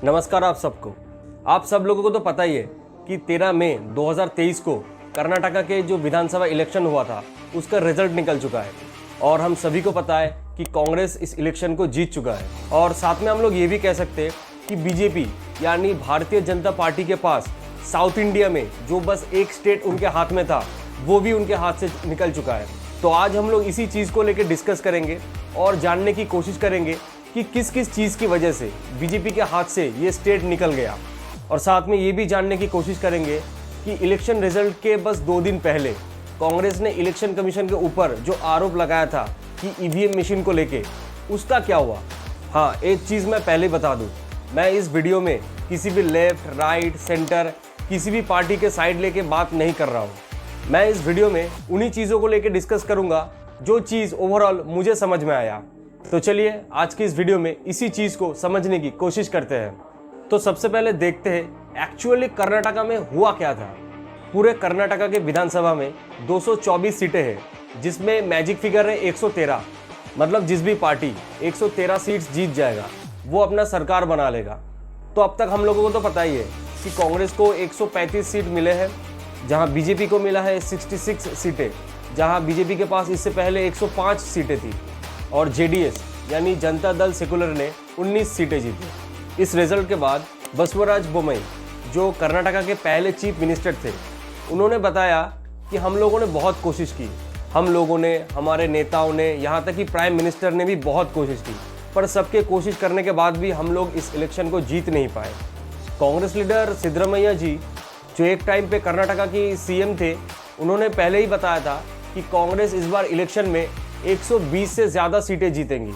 नमस्कार आप सबको। आप सब लोगों को तो पता ही है कि 13 मई 2023 को कर्नाटका के जो विधानसभा इलेक्शन हुआ था उसका रिजल्ट निकल चुका है और हम सभी को पता है कि कांग्रेस इस इलेक्शन को जीत चुका है। और साथ में हम लोग ये भी कह सकते हैं कि बीजेपी यानी भारतीय जनता पार्टी के पास साउथ इंडिया में जो बस एक स्टेट उनके हाथ में था वो भी उनके हाथ से निकल चुका है। तो आज हम लोग इसी चीज़ को लेकर डिस्कस करेंगे और जानने की कोशिश करेंगे कि किस किस चीज़ की वजह से बीजेपी के हाथ से ये स्टेट निकल गया। और साथ में ये भी जानने की कोशिश करेंगे कि इलेक्शन रिजल्ट के बस 2 दिन पहले कांग्रेस ने इलेक्शन कमीशन के ऊपर जो आरोप लगाया था कि ईवीएम मशीन को लेके उसका क्या हुआ। हाँ, एक चीज़ मैं पहले बता दूँ, मैं इस वीडियो में किसी भी लेफ्ट राइट सेंटर किसी भी पार्टी के साइड लेके बात नहीं कर रहा हूँ। मैं इस वीडियो में उन्हीं चीज़ों को लेके डिस्कस करूँगा जो चीज़ ओवरऑल मुझे समझ में आया। तो चलिए आज की इस वीडियो में इसी चीज़ को समझने की कोशिश करते हैं। तो सबसे पहले देखते हैं एक्चुअली कर्नाटका में हुआ क्या था। पूरे कर्नाटका के विधानसभा में 224 सीटें हैं जिसमें मैजिक फिगर है 113। मतलब जिस भी पार्टी 113 सीट्स जीत जाएगा वो अपना सरकार बना लेगा। तो अब तक हम लोगों को तो पता ही है कि कांग्रेस को 135 सीट मिले हैं, जहां बीजेपी को मिला है 66 सीटें, जहां बीजेपी के पास इससे पहले 105 सीटें थी और जेडीएस यानी जनता दल सेकुलर ने 19 सीटें जीती। इस रिजल्ट के बाद बसवराज बोम्मई जो कर्नाटका के पहले चीफ मिनिस्टर थे, उन्होंने बताया कि हम लोगों ने बहुत कोशिश की, हम लोगों ने, हमारे नेताओं ने, यहाँ तक कि प्राइम मिनिस्टर ने भी बहुत कोशिश की, पर सबके कोशिश करने के बाद भी हम लोग इस इलेक्शन को जीत नहीं पाए। कांग्रेस लीडर सिद्धरमैया जी जो एक टाइम पे कर्नाटका की सीएम थे, उन्होंने पहले ही बताया था कि कांग्रेस इस बार इलेक्शन में 120 से ज़्यादा सीटें जीतेंगी।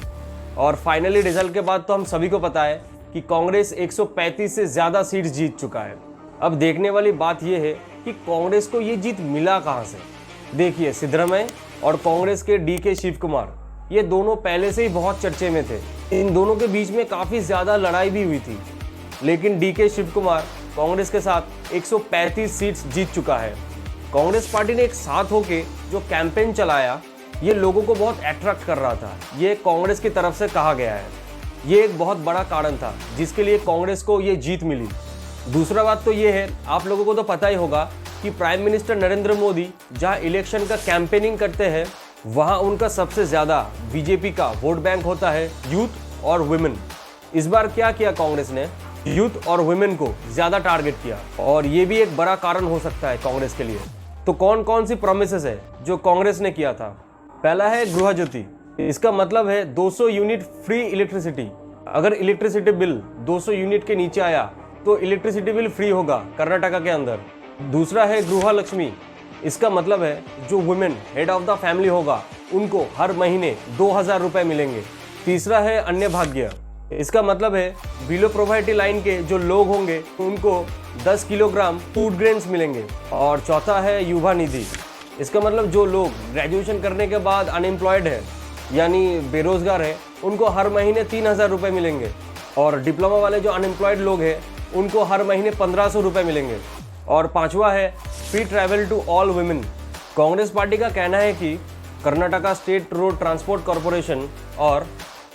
और फाइनली रिजल्ट के बाद तो हम सभी को पता है कि कांग्रेस 135 से ज़्यादा सीट्स जीत चुका है। अब देखने वाली बात यह है कि कांग्रेस को ये जीत मिला कहाँ से। देखिए, सिद्धरमैया और कांग्रेस के डीके शिव कुमार, ये दोनों पहले से ही बहुत चर्चे में थे। इन दोनों के बीच में काफ़ी ज़्यादा लड़ाई भी हुई थी, लेकिन डीके शिव कुमार कांग्रेस के साथ 135 सीट्स जीत चुका है। कांग्रेस पार्टी ने एक साथ होके जो कैंपेन चलाया, ये लोगों को बहुत अट्रैक्ट कर रहा था। ये कांग्रेस की तरफ से कहा गया है, ये एक बहुत बड़ा कारण था जिसके लिए कांग्रेस को ये जीत मिली। दूसरा बात तो ये है, आप लोगों को तो पता ही होगा कि प्राइम मिनिस्टर नरेंद्र मोदी जहां इलेक्शन का कैंपेनिंग करते हैं वहां उनका सबसे ज़्यादा बीजेपी का वोट बैंक होता है यूथ और वुमेन। इस बार क्या किया कांग्रेस ने, यूथ और वुमेन को ज़्यादा टारगेट किया और ये भी एक बड़ा कारण हो सकता है कांग्रेस के लिए। तो कौन कौन सी प्रोमिसेस है जो कांग्रेस ने किया था। पहला है गृह ज्योति। इसका मतलब है 200 यूनिट फ्री इलेक्ट्रिसिटी। अगर इलेक्ट्रिसिटी बिल 200 यूनिट के नीचे आया तो इलेक्ट्रिसिटी बिल फ्री होगा कर्नाटका के अंदर। दूसरा है गृह लक्ष्मी। इसका मतलब है जो women head of the family होगा उनको हर महीने 2000 रुपये मिलेंगे। तीसरा है अन्य भाग्य। इसका मतलब है बिलो प्रोवर्टी लाइन के जो लोग होंगे उनको 10 किलोग्राम फूड ग्रेन्स मिलेंगे। और चौथा है युवा निधि। इसका मतलब जो लोग ग्रेजुएशन करने के बाद अनएम्प्लॉयड है यानी बेरोजगार है, उनको हर महीने 3000 रुपये मिलेंगे। और डिप्लोमा वाले जो अनएम्प्लॉयड लोग हैं उनको हर महीने 1500 रुपये मिलेंगे। और पांचवा है free travel to all women. Congress party का कहना है कि Karnataka state road transport corporation और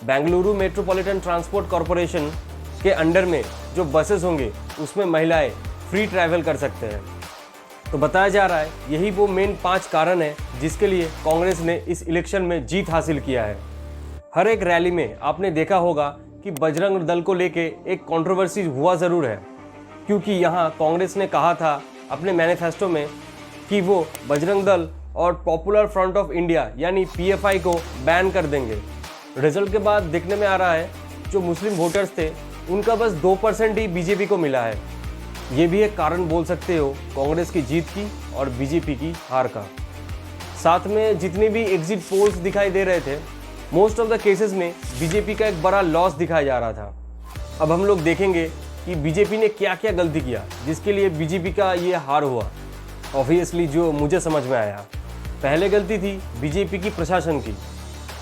बेंगलुरु मेट्रोपॉलिटन ट्रांसपोर्ट कॉरपोरेशन के अंडर में जो बसेस होंगे उसमें महिलाएं फ्री ट्रैवल कर सकते हैं। तो बताया जा रहा है यही वो मेन 5 कारण है जिसके लिए कांग्रेस ने इस इलेक्शन में जीत हासिल किया है। हर एक रैली में आपने देखा होगा कि बजरंग दल को लेके एक कंट्रोवर्सी हुआ ज़रूर है, क्योंकि यहाँ कांग्रेस ने कहा था अपने मैनिफेस्टो में कि वो बजरंग दल और पॉपुलर फ्रंट ऑफ इंडिया यानी पीएफआई को बैन कर देंगे। रिजल्ट के बाद देखने में आ रहा है जो मुस्लिम वोटर्स थे उनका बस 2% ही बीजेपी को मिला है। ये भी एक कारण बोल सकते हो कांग्रेस की जीत की और बीजेपी की हार का। साथ में जितने भी एग्जिट पोल्स दिखाई दे रहे थे, मोस्ट ऑफ द केसेस में बीजेपी का एक बड़ा लॉस दिखाया जा रहा था। अब हम लोग देखेंगे कि बीजेपी ने क्या क्या गलती किया जिसके लिए बीजेपी का ये हार हुआ। ऑब्वियसली जो मुझे समझ में आया, पहले गलती थी बीजेपी की प्रशासन की।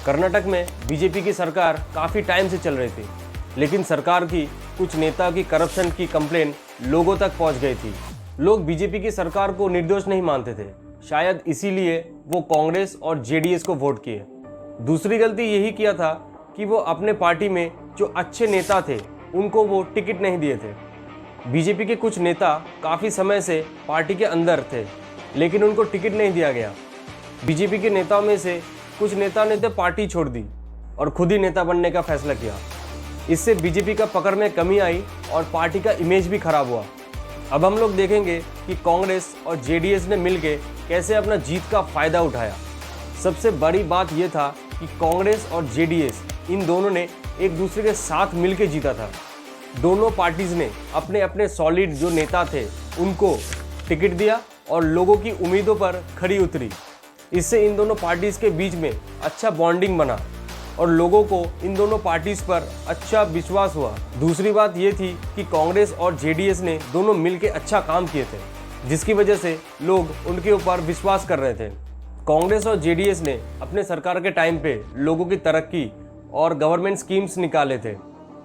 कर्नाटक में बीजेपी की सरकार काफ़ी टाइम से चल रही थी, लेकिन सरकार की कुछ नेता की करप्शन की कंप्लेन लोगों तक पहुंच गई थी। लोग बीजेपी की सरकार को निर्दोष नहीं मानते थे, शायद इसीलिए वो कांग्रेस और जेडीएस को वोट किए। दूसरी गलती यही किया था कि वो अपने पार्टी में जो अच्छे नेता थे उनको वो टिकट नहीं दिए थे। बीजेपी के कुछ नेता काफ़ी समय से पार्टी के अंदर थे, लेकिन उनको टिकट नहीं दिया गया। बीजेपी के नेताओं में से कुछ नेता ने तो पार्टी छोड़ दी और खुद ही नेता बनने का फैसला किया। इससे बीजेपी का पकड़ में कमी आई और पार्टी का इमेज भी खराब हुआ। अब हम लोग देखेंगे कि कांग्रेस और जेडीएस ने मिलकर कैसे अपना जीत का फ़ायदा उठाया। सबसे बड़ी बात यह था कि कांग्रेस और जेडीएस इन दोनों ने एक दूसरे के साथ मिलकर जीता था। दोनों पार्टीज़ ने अपने अपने सॉलिड जो नेता थे उनको टिकट दिया और लोगों की उम्मीदों पर खरी उतरी। इससे इन दोनों पार्टीज़ के बीच में अच्छा बॉन्डिंग बना और लोगों को इन दोनों पार्टीज़ पर अच्छा विश्वास हुआ। दूसरी बात ये थी कि कांग्रेस और जेडीएस ने दोनों मिलकर अच्छा काम किए थे, जिसकी वजह से लोग उनके ऊपर विश्वास कर रहे थे। कांग्रेस और जेडीएस ने अपने सरकार के टाइम पे लोगों की तरक्की और गवर्नमेंट स्कीम्स निकाले थे।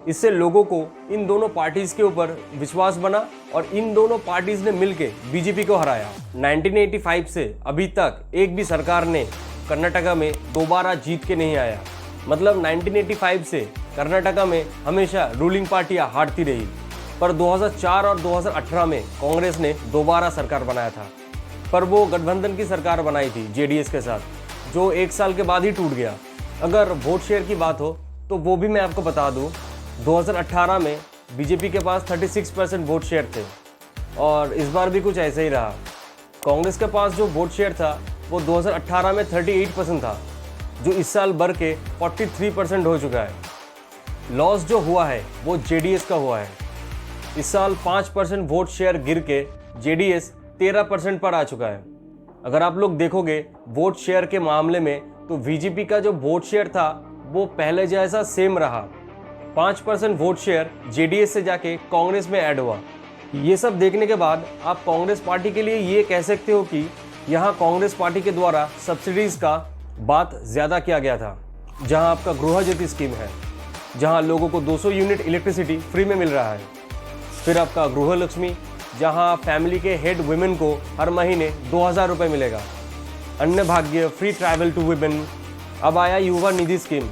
इससे लोगों को इन दोनों पार्टीज़ के ऊपर विश्वास बना और इन दोनों पार्टीज़ ने मिलकर बीजेपी को हराया। 1985 से अभी तक एक भी सरकार ने कर्नाटका में दोबारा जीत के नहीं आया। मतलब 1985 से कर्नाटका में हमेशा रूलिंग पार्टियां हारती रही। पर 2004 और 2018 में कांग्रेस ने दोबारा सरकार बनाया था, पर वो गठबंधन की सरकार बनाई थी जेडीएस के साथ, जो 1 साल के बाद ही टूट गया। अगर वोट शेयर की बात हो तो वो भी मैं आपको बता दूं, 2018 में बीजेपी के पास 36% वोट शेयर थे और इस बार भी कुछ ऐसे ही रहा। कांग्रेस के पास जो वोट शेयर था वो 2018 में 38% था, जो इस साल बढ़ के 43% हो चुका है। लॉस जो हुआ है वो जेडीएस का हुआ है। इस साल 5% वोट शेयर गिर के जेडीएस 13% पर आ चुका है। अगर आप लोग देखोगे वोट शेयर के मामले में तो बीजेपी का जो वोट शेयर था वो पहले जैसा सेम रहा। 5% वोट शेयर जेडीएस से जाके कांग्रेस में ऐड हुआ। ये सब देखने के बाद आप कांग्रेस पार्टी के लिए ये कह सकते हो कि यहाँ कांग्रेस पार्टी के द्वारा सब्सिडीज़ का बात ज़्यादा किया गया था। जहाँ आपका गृह ज्योति स्कीम है, जहाँ लोगों को 200 यूनिट इलेक्ट्रिसिटी फ्री में मिल रहा है। फिर आपका गृह लक्ष्मी, जहाँ फैमिली के हेड वुमेन को हर महीने 2000 रुपये मिलेगा। अन्य भाग्य, फ्री ट्रैवल टू वुमेन। अब आया युवा निधि स्कीम।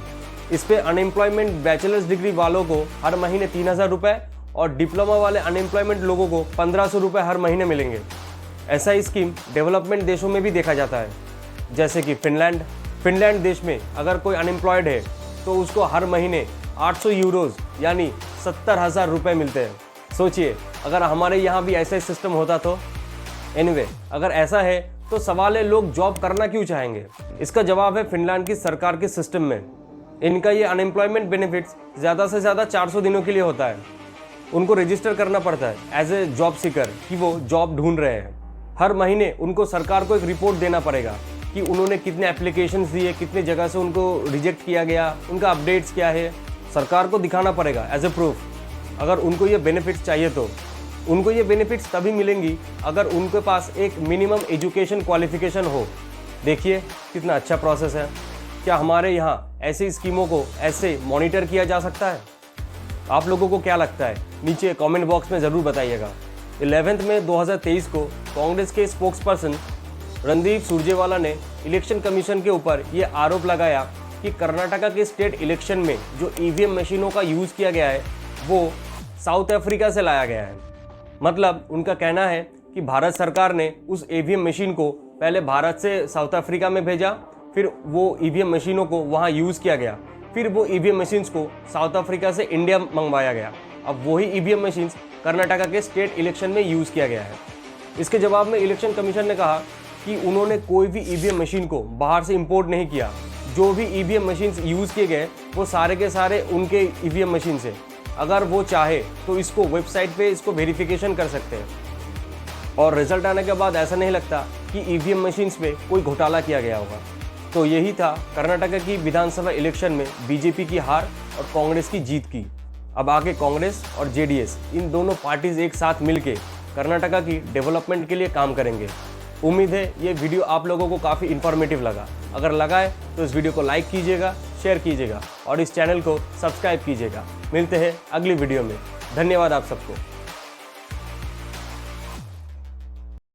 इस पे अनएम्प्लॉयमेंट बैचलर्स डिग्री वालों को हर महीने 3000 रुपये और डिप्लोमा वाले अनएम्प्लॉयमेंट लोगों को 1500 रुपये हर महीने मिलेंगे। ऐसा ही स्कीम डेवलपमेंट देशों में भी देखा जाता है, जैसे कि फिनलैंड देश में अगर कोई अनएम्प्लॉयड है तो उसको हर महीने 800 यूरोज़ यानी 70,000 रुपये मिलते हैं। सोचिए अगर हमारे यहाँ भी ऐसा ही सिस्टम होता तो। एनीवे, अगर ऐसा है तो सवाल है लोग जॉब करना क्यों चाहेंगे? इसका जवाब है फिनलैंड की सरकार के सिस्टम में। इनका ये अनएम्प्लॉयमेंट बेनिफिट्स ज़्यादा से ज़्यादा 400 दिनों के लिए होता है। उनको रजिस्टर करना पड़ता है एज ए जॉब सीकर कि वो जॉब ढूंढ रहे हैं। हर महीने उनको सरकार को एक रिपोर्ट देना पड़ेगा कि उन्होंने कितने एप्लीकेशंस दिए, कितने जगह से उनको रिजेक्ट किया गया, उनका अपडेट्स क्या है, सरकार को दिखाना पड़ेगा एज ए प्रूफ। अगर उनको ये बेनिफिट्स चाहिए तो उनको ये बेनिफिट्स तभी मिलेंगी अगर उनके पास एक मिनिमम एजुकेशन क्वालिफिकेशन हो। देखिए कितना अच्छा प्रोसेस है। क्या हमारे यहाँ ऐसी स्कीमों को ऐसे मॉनिटर किया जा सकता है? आप लोगों को क्या लगता है? नीचे कमेंट बॉक्स में ज़रूर बताइएगा। 11 मई 2023 को कांग्रेस के स्पोक्सपर्सन रणदीप सुरजेवाला ने इलेक्शन कमीशन के ऊपर ये आरोप लगाया कि कर्नाटका के स्टेट इलेक्शन में जो ईवीएम मशीनों का यूज़ किया गया है वो साउथ अफ्रीका से लाया गया है। मतलब उनका कहना है कि भारत सरकार ने उस ईवीएम मशीन को पहले भारत से साउथ अफ्रीका में भेजा, फिर वो ईवीएम मशीनों को वहाँ यूज़ किया गया, फिर वो ईवीएम मशीन्स को साउथ अफ्रीका से इंडिया मंगवाया गया। अब वही ईवीएम मशीन्स कर्नाटका के स्टेट इलेक्शन में यूज़ किया गया है। इसके जवाब में इलेक्शन कमीशन ने कहा कि उन्होंने कोई भी ईवीएम मशीन को बाहर से इंपोर्ट नहीं किया। जो भी ईवीएम मशीन्स यूज़ किए गए वो सारे के सारे उनके ईवीएम मशीन से। अगर वो चाहे तो इसको वेबसाइट पे इसको वेरिफिकेशन कर सकते हैं और रिजल्ट आने के बाद ऐसा नहीं लगता कि ईवीएम मशीन्स पे कोई घोटाला किया गया होगा। तो यही था कर्नाटका की विधानसभा इलेक्शन में बीजेपी की हार और कांग्रेस की जीत की। अब आगे कांग्रेस और जेडीएस इन दोनों पार्टीज एक साथ मिलकर कर्नाटका की डेवलपमेंट के लिए काम करेंगे। उम्मीद है ये वीडियो आप लोगों को काफ़ी इन्फॉर्मेटिव लगा। अगर लगा है तो इस वीडियो को लाइक कीजिएगा, शेयर कीजिएगा और इस चैनल को सब्सक्राइब कीजिएगा। मिलते हैं अगली वीडियो में। धन्यवाद आप सबको।